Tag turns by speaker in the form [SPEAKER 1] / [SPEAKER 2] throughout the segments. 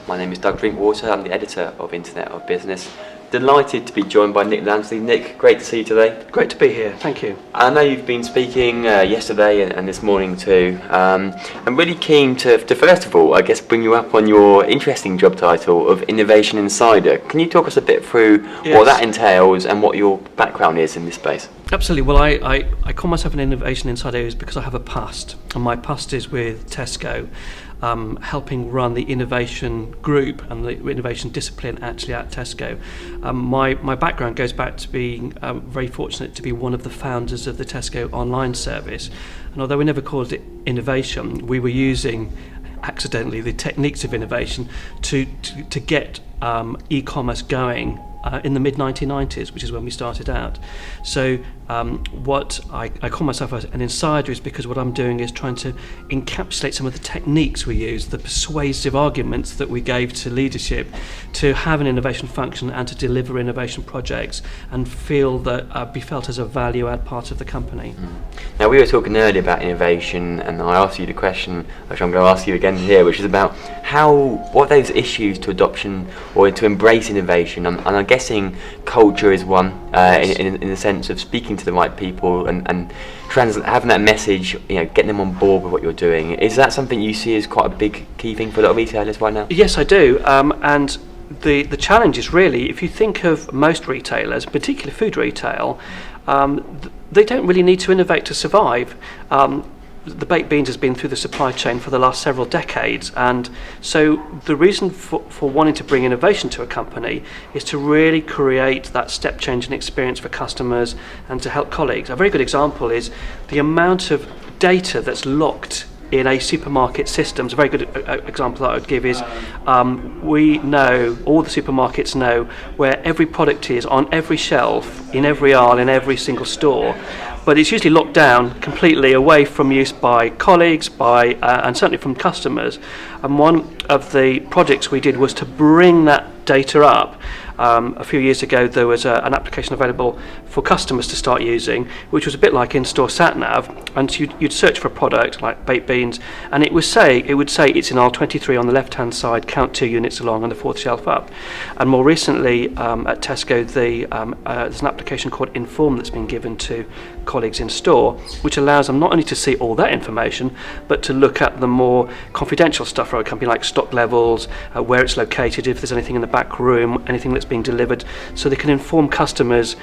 [SPEAKER 1] My name is Doug Drinkwater. I'm the editor of Internet of Business. Delighted to be joined by Nick Lansley. Nick, great to see you today.
[SPEAKER 2] Great to be here, thank you.
[SPEAKER 1] I know you've been speaking yesterday and this morning too. I'm really keen to first of all, I guess, bring you up on your interesting job title of Innovation Insider. Can you talk us a bit through what that entails and what your background is in this space?
[SPEAKER 2] Absolutely. Well, I call myself an Innovation Insider is because I have a past, and my past is with Tesco, helping run the innovation group and the innovation discipline actually at Tesco. My background goes back to being very fortunate to be one of the founders of the Tesco online service, and although we never called it innovation, we were using accidentally the techniques of innovation to get e-commerce going in the mid-1990s, which is when we started out. So what I call myself an insider is because what I'm doing is trying to encapsulate some of the techniques we use, the persuasive arguments that we gave to leadership to have an innovation function and to deliver innovation projects and feel that be felt as a value-add part of the company.
[SPEAKER 1] Now, we were talking earlier about innovation, and I asked you the question, which I'm going to ask you again here, which is about what are those issues to adoption or to embrace innovation, and I'm guessing culture is one, in the sense of speaking to the right people and having that message, getting them on board with what you're doing. Is that something you see as quite a big key thing for a lot of retailers right now?
[SPEAKER 2] Yes, I do, and the challenge is really, if you think of most retailers, particularly food retail, they don't really need to innovate to survive. The baked beans has been through the supply chain for the last several decades, and so the reason for wanting to bring innovation to a company is to really create that step change in experience for customers and to help colleagues. A very good example is the amount of data that's locked in a supermarket systems. A very good example that I would give is we know, all the supermarkets know, where every product is on every shelf, in every aisle, in every single store, but it's usually locked down completely away from use by colleagues, and certainly from customers. And one of the projects we did was to bring that data up. A few years ago there was an application available for customers to start using, which was a bit like in-store sat-nav, and you'd search for a product like baked beans, and it would say it's in aisle 23 on the left-hand side, count 2 units along on the 4th shelf up. And more recently at Tesco, there's an application called Inform that's been given to colleagues in store, which allows them not only to see all that information, but to look at the more confidential stuff for a company, like stock levels, where it's located, if there's anything in the back room, anything that's being delivered, so they can inform customers,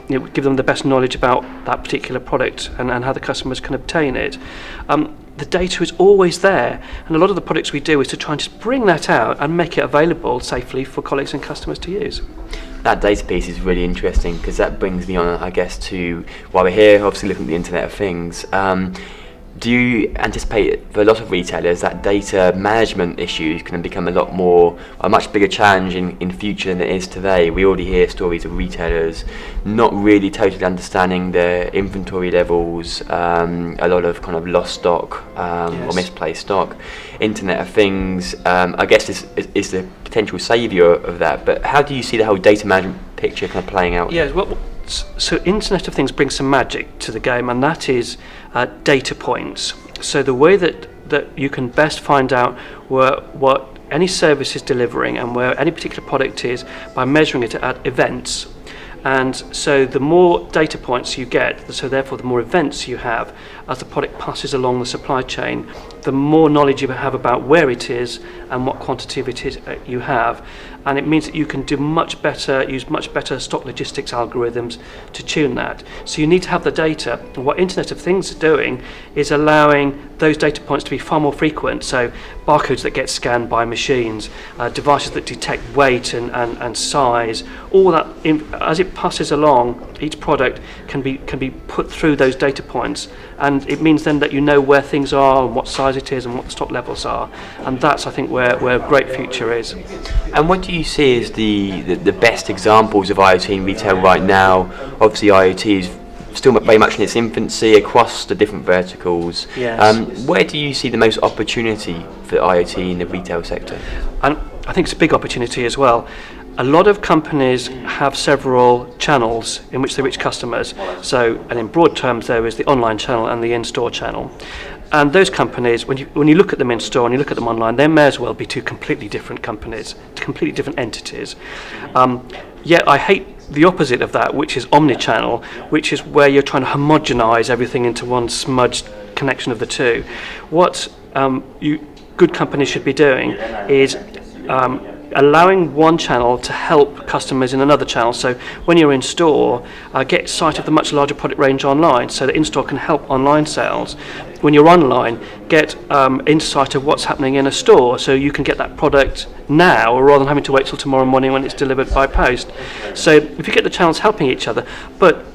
[SPEAKER 2] give them the best knowledge about that particular product and how the customers can obtain it. The data is always there, and a lot of the products we do is to try and just bring that out and make it available safely for colleagues and customers to use.
[SPEAKER 1] That data piece is really interesting because that brings me on, I guess, to why we're here, obviously looking at the Internet of Things. Do you anticipate for a lot of retailers that data management issues can become a much bigger challenge in future than it is today? We already hear stories of retailers not really totally understanding their inventory levels, a lot of kind of lost stock or misplaced stock. Internet of Things, I guess, is the potential saviour of that, but how do you see the whole data management picture kind of playing out?
[SPEAKER 2] Yeah, well, so Internet of Things brings some magic to the game, and that is data points. So the way that you can best find out what any service is delivering and where any particular product is by measuring it at events. And so the more data points you get, so therefore the more events you have as the product passes along the supply chain, the more knowledge you have about where it is and what quantity of it is you have. And it means that you can use much better stock logistics algorithms to tune that. So you need to have the data. And what Internet of Things is doing is allowing those data points to be far more frequent. So barcodes that get scanned by machines, devices that detect weight and size, all that, as it passes along, each product can be put through those data points, and it means then that you know where things are and what size it is and what the stock levels are, and that's, I think, where a great future is.
[SPEAKER 1] And what do you see as the best examples of IoT in retail right now? Obviously IoT is still very much in its infancy across the different verticals.
[SPEAKER 2] Yes.
[SPEAKER 1] Where do you see the most opportunity for IoT in the retail sector?
[SPEAKER 2] And I think it's a big opportunity as well. A lot of companies have several channels in which they reach customers. So, and in broad terms, there is the online channel and the in-store channel. And those companies, when you look at them in store and you look at them online, they may as well be two completely different companies, completely different entities. Yet I hate the opposite of that, which is omnichannel, which is where you're trying to homogenize everything into one smudged connection of the two. What good companies should be doing is allowing one channel to help customers in another channel. So when you're in store, get sight of the much larger product range online, so that in-store can help online sales. When you're online, get insight of what's happening in a store, so you can get that product now rather than having to wait till tomorrow morning when it's delivered by post. So if you get the channels helping each other, but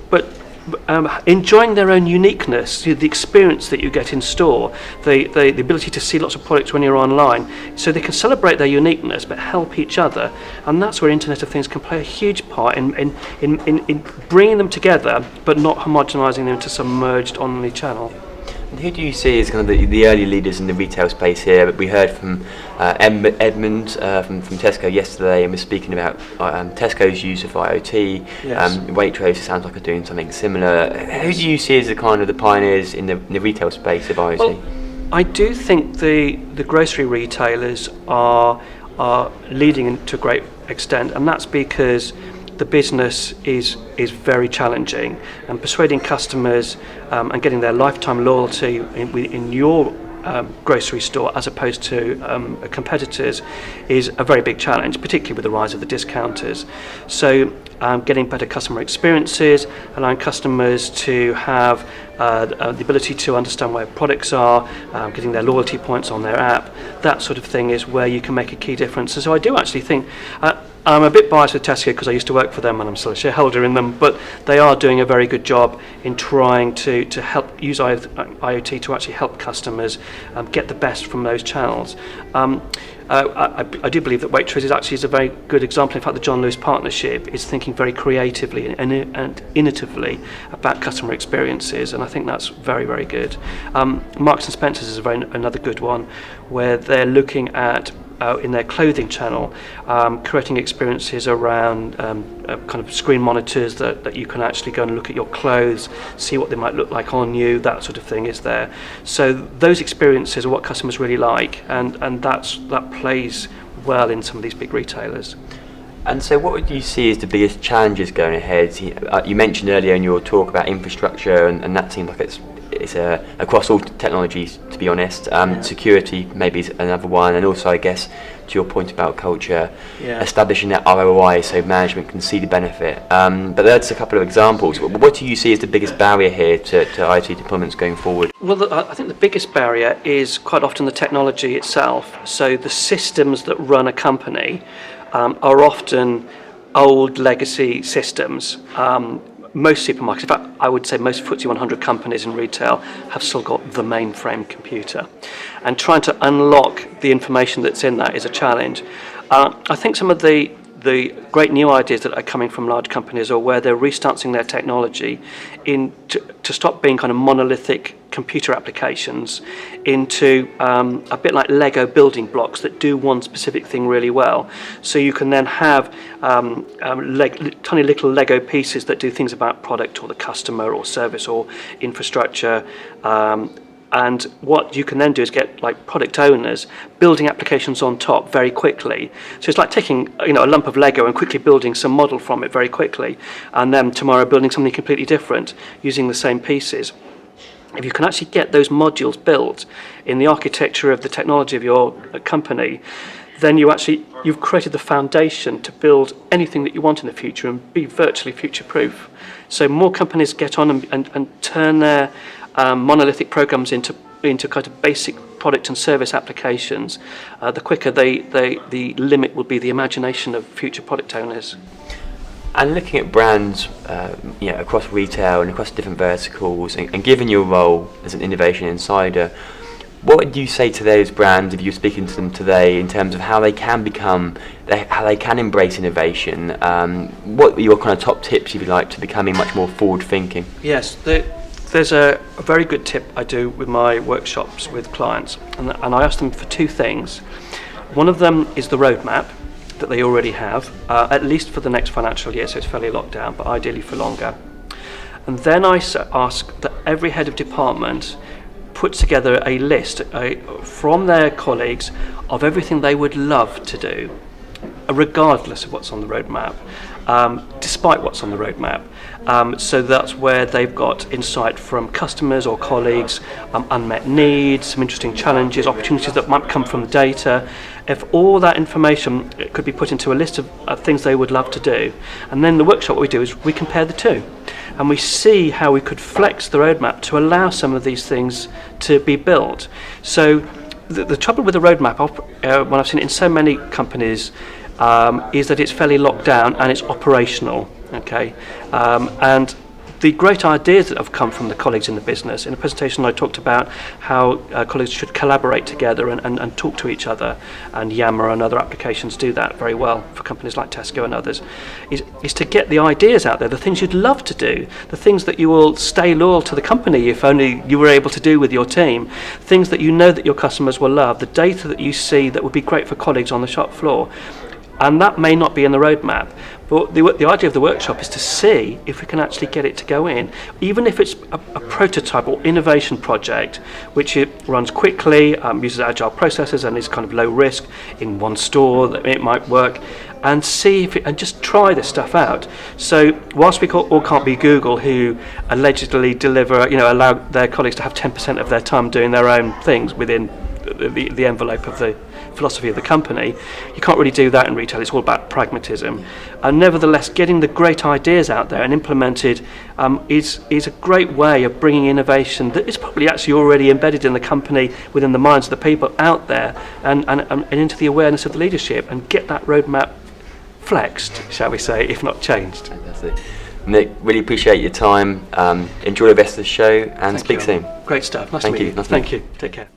[SPEAKER 2] enjoying their own uniqueness, the experience that you get in store, the ability to see lots of products when you're online, so they can celebrate their uniqueness but help each other, and that's where Internet of Things can play a huge part in bringing them together but not homogenising them into some merged omni-channel.
[SPEAKER 1] Who do you see as kind of the early leaders in the retail space here? We heard from Edmund from Tesco yesterday, and we're speaking about Tesco's use of IoT.
[SPEAKER 2] Yes.
[SPEAKER 1] Waitrose sounds like are doing something similar. Who do you see as the kind of the pioneers in the retail space of IoT?
[SPEAKER 2] Well, I do think the grocery retailers are leading to a great extent, and that's because the business is very challenging, and persuading customers and getting their lifetime loyalty in your grocery store as opposed to competitors is a very big challenge, particularly with the rise of the discounters. So getting better customer experiences, allowing customers to have the ability to understand where products are, getting their loyalty points on their app, that sort of thing is where you can make a key difference. And so I do actually think I'm a bit biased with Tesco because I used to work for them and I'm still a shareholder in them, but they are doing a very good job in trying to help use IoT to actually help customers get the best from those channels. I do believe that Waitrose is a very good example. In fact, the John Lewis Partnership is thinking very creatively and innovatively about customer experiences, and I think that's very, very good. Marks and Spencer's is another good one, where they're looking at in their clothing channel, creating experiences around kind of screen monitors that you can actually go and look at your clothes, see what they might look like on you, that sort of thing is there. So those experiences are what customers really like, and that plays well in some of these big retailers.
[SPEAKER 1] And so what would you see as the biggest challenges going ahead? You mentioned earlier in your talk about infrastructure, and that seems like it's across all technologies, to be honest. Security maybe is another one, and also I guess to your point about culture, establishing that ROI so management can see the benefit. But that's a couple of examples. What do you see as the biggest barrier here to IoT deployments going forward?
[SPEAKER 2] Well, I think the biggest barrier is quite often the technology itself. So the systems that run a company are often old legacy systems. Most supermarkets, in fact, I would say most FTSE 100 companies in retail have still got the mainframe computer. And trying to unlock the information that's in that is a challenge. I think some of the great new ideas that are coming from large companies are where they're restarting their technology to stop being kind of monolithic computer applications into a bit like Lego building blocks that do one specific thing really well. So you can then have tiny little Lego pieces that do things about product or the customer or service or infrastructure. And what you can then do is get like product owners building applications on top very quickly. So it's like taking a lump of Lego and quickly building some model from it very quickly, and then tomorrow building something completely different using the same pieces. If you can actually get those modules built in the architecture of the technology of your company, then you've created the foundation to build anything that you want in the future and be virtually future-proof. So more companies get on and turn their monolithic programs into kind of basic product and service applications, the quicker the limit will be the imagination of future product owners.
[SPEAKER 1] And looking at brands across retail and across different verticals, and given your role as an innovation insider, what would you say to those brands if you're speaking to them today in terms of how they can embrace innovation? What are your kind of top tips, if you like, to becoming much more forward-thinking?
[SPEAKER 2] Yes, there's a very good tip I do with my workshops with clients, and I ask them for two things. One of them is the roadmap, that they already have, at least for the next financial year, so it's fairly locked down, but ideally for longer. And then I ask that every head of department put together a list from their colleagues of everything they would love to do, regardless of what's on the roadmap, despite what's on the roadmap. So that's where they've got insight from customers or colleagues, unmet needs, some interesting challenges, opportunities that might come from data. If all that information could be put into a list of things they would love to do, and then the workshop, what we do is we compare the two, and we see how we could flex the roadmap to allow some of these things to be built. So the trouble with the roadmap, when I've seen it in so many companies, is that it's fairly locked down and it's operational. Okay, and the great ideas that have come from the colleagues in the business. In the presentation I talked about how colleagues should collaborate together and talk to each other, and Yammer and other applications do that very well for companies like Tesco and others, is to get the ideas out there, the things you'd love to do, the things that you will stay loyal to the company if only you were able to do with your team, things that you know that your customers will love, the data that you see that would be great for colleagues on the shop floor. And that may not be in the roadmap, but the idea of the workshop is to see if we can actually get it to go in, even if it's a prototype or innovation project, which it runs quickly, uses agile processes and is kind of low risk in one store, that it might work, and see if and just try this stuff out. So whilst we all can't be Google, who allegedly allow their colleagues to have 10% of their time doing their own things within the envelope of the philosophy of the company, you can't really do that in retail. It's all about pragmatism. And nevertheless, getting the great ideas out there and implemented is a great way of bringing innovation that is probably actually already embedded in the company, within the minds of the people out there, and into the awareness of the leadership, and get that roadmap flexed, shall we say, if not changed.
[SPEAKER 1] Fantastic. Nick, really appreciate your time. Enjoy the rest of the show and speak soon.
[SPEAKER 2] Great stuff. Nice to
[SPEAKER 1] Thank
[SPEAKER 2] meet
[SPEAKER 1] you.
[SPEAKER 2] you. Thank you. Take care.